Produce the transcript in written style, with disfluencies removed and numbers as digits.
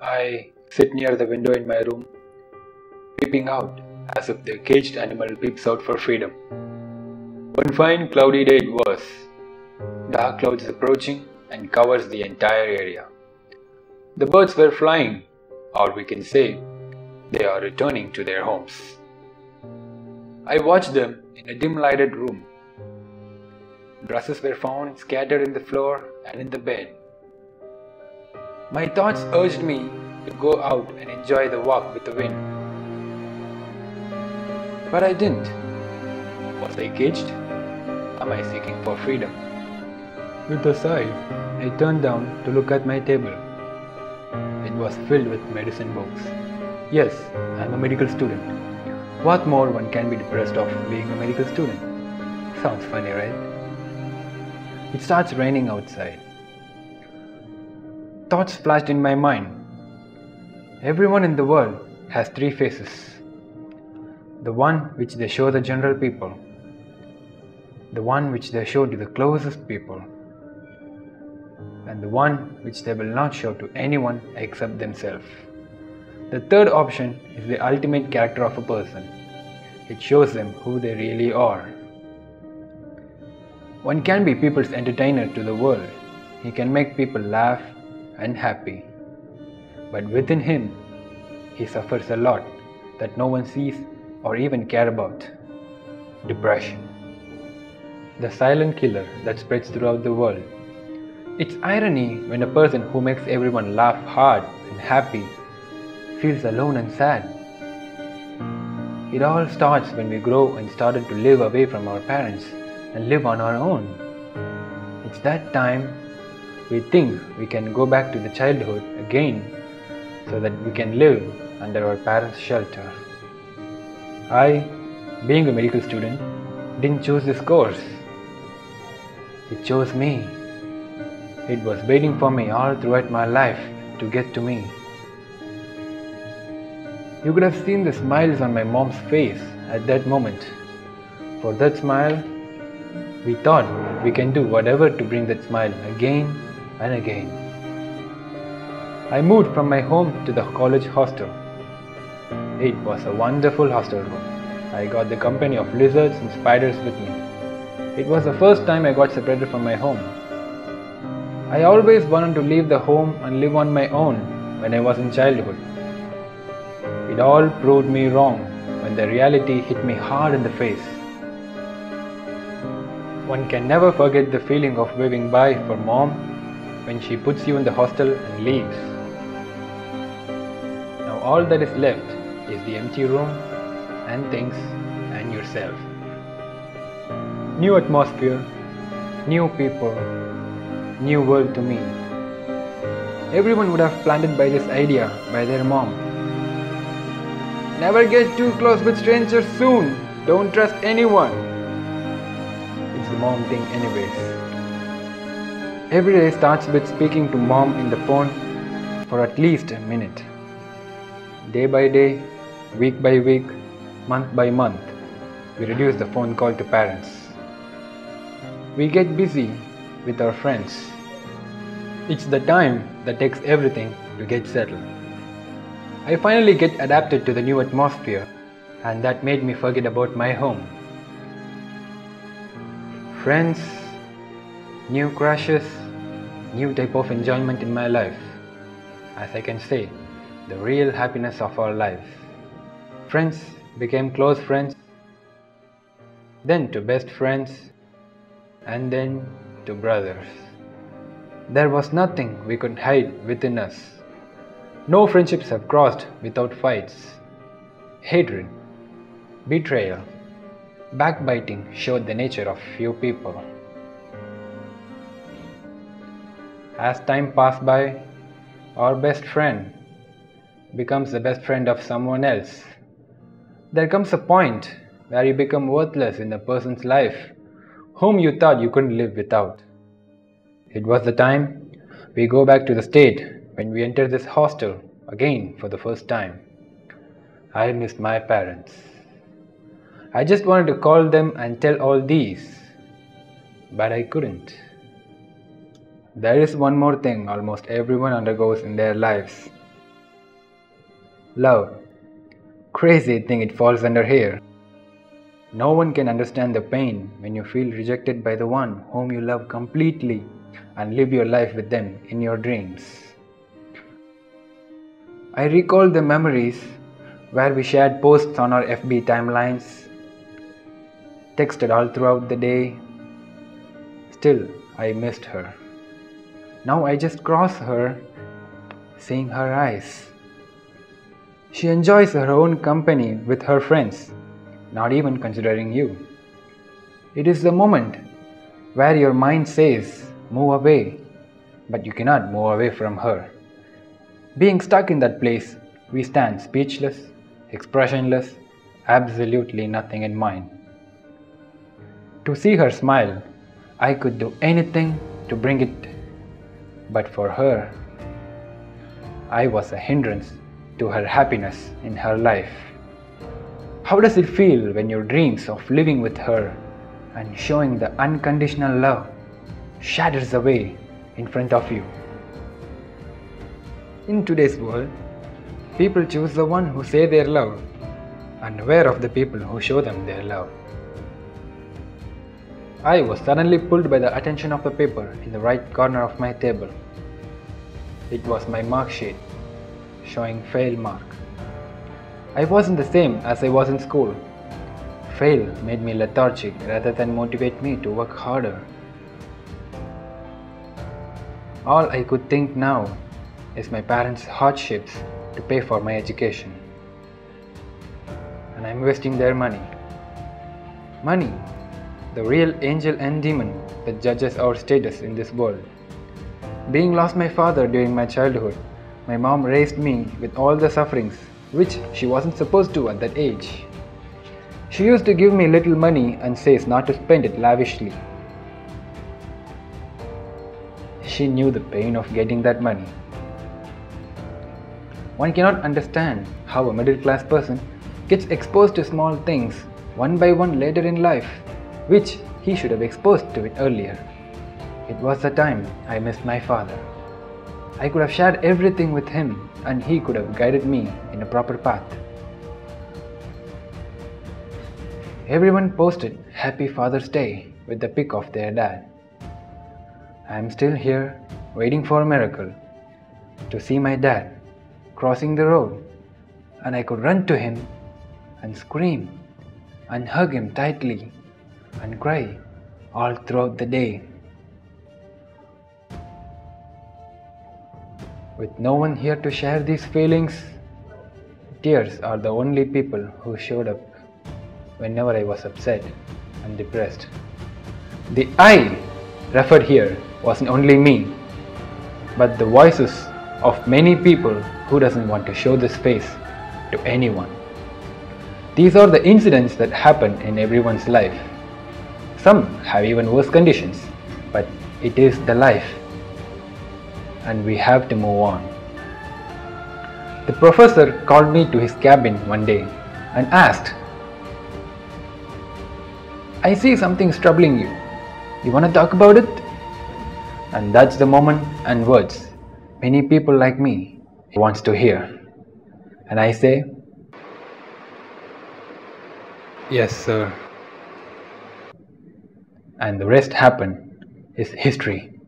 I sit near the window in my room, peeping out as if the caged animal peeps out for freedom. One fine cloudy day it was. Dark clouds approaching and covers the entire area. The birds were flying, or we can say, they are returning to their homes. I watched them in a dim-lighted room. Dresses were found scattered in the floor and in the bed. My thoughts urged me to go out and enjoy the walk with the wind. But I didn't. Was I caged? Am I seeking for freedom? With a sigh, I turned down to look at my table. It was filled with medicine books. Yes, I am a medical student. What more one can be depressed of being a medical student? Sounds funny, right? It starts raining outside. Thoughts flashed in my mind. Everyone in the world has three faces. The one which they show the general people. The one which they show to the closest people. And the one which they will not show to anyone except themselves. The third option is the ultimate character of a person. It shows them who they really are. One can be people's entertainer to the world. He can make people laugh and happy. But within him, he suffers a lot that no one sees or even care about. Depression. The silent killer that spreads throughout the world. It's irony when a person who makes everyone laugh hard and happy feels alone and sad. It all starts when we grow and started to live away from our parents and live on our own. It's that time we think we can go back to the childhood again so that we can live under our parents' shelter. I, being a medical student, didn't choose this course. It chose me. It was waiting for me all throughout my life to get to me. You could have seen the smiles on my mom's face at that moment. For that smile, we thought we can do whatever to bring that smile again and again. I moved from my home to the college hostel. It was a wonderful hostel room. I got the company of lizards and spiders with me. It was the first time I got separated from my home. I always wanted to leave the home and live on my own when I was in childhood. It all proved me wrong when the reality hit me hard in the face. One can never forget the feeling of waving bye for mom when she puts you in the hostel and leaves. Now all that is left is the empty room and things and yourself. New atmosphere, new people, new world to me. Everyone would have planted by this idea by their mom. Never get too close with strangers soon. Don't trust anyone. It's the mom thing anyways. Every day starts with speaking to mom in the phone for at least a minute. Day by day, week by week, month by month, we reduce the phone call to parents. We get busy with our friends. It's the time that takes everything to get settled. I finally get adapted to the new atmosphere, and that made me forget about my home. Friends, new crushes, new type of enjoyment in my life. As I can say, the real happiness of our lives. Friends became close friends, then to best friends, and then to brothers. There was nothing we could hide within us. No friendships have crossed without fights. Hatred, betrayal, backbiting showed the nature of few people. As time passed by, our best friend becomes the best friend of someone else. There comes a point where you become worthless in a person's life whom you thought you couldn't live without. It was the time we go back to the state when we enter this hostel again for the first time. I missed my parents. I just wanted to call them and tell all these, but I couldn't. There is one more thing almost everyone undergoes in their lives. Love. Crazy thing it falls under here. No one can understand the pain when you feel rejected by the one whom you love completely and live your life with them in your dreams. I recall the memories where we shared posts on our FB timelines, texted all throughout the day. Still, I missed her. Now I just cross her, seeing her eyes. She enjoys her own company with her friends, not even considering you. It is the moment where your mind says, move away, but you cannot move away from her. Being stuck in that place, we stand speechless, expressionless, absolutely nothing in mind. To see her smile, I could do anything to bring it, but for her, I was a hindrance to her happiness in her life. How does it feel when your dreams of living with her and showing the unconditional love shatters away in front of you? In today's world, people choose the one who say their love, unaware of the people who show them their love. I was suddenly pulled by the attention of the paper in the right corner of my table. It was my mark sheet, showing fail mark. I wasn't the same as I was in school. Fail made me lethargic rather than motivate me to work harder. All I could think now is my parents' hardships to pay for my education. And I'm wasting their money. Money, the real angel and demon that judges our status in this world. Being lost my father during my childhood, my mom raised me with all the sufferings which she wasn't supposed to at that age. She used to give me little money and says not to spend it lavishly. She knew the pain of getting that money. One cannot understand how a middle class person gets exposed to small things one by one later in life, which he should have exposed to it earlier. It was the time I missed my father. I could have shared everything with him and he could have guided me in a proper path. Everyone posted Happy Father's Day with the pic of their dad. I am still here waiting for a miracle to see my dad crossing the road, and I could run to him and scream and hug him tightly and cry all throughout the day. With no one here to share these feelings, tears are the only people who showed up whenever I was upset and depressed. The I referred here wasn't only me, but the voices of many people who doesn't want to show this face to anyone. These are the incidents that happen in everyone's life. Some have even worse conditions, but it is the life, and we have to move on. The professor called me to his cabin one day and asked, I see something's troubling you. You want to talk about it? And that's the moment and words many people like me wants to hear. And I say, yes, sir. And the rest happen is history.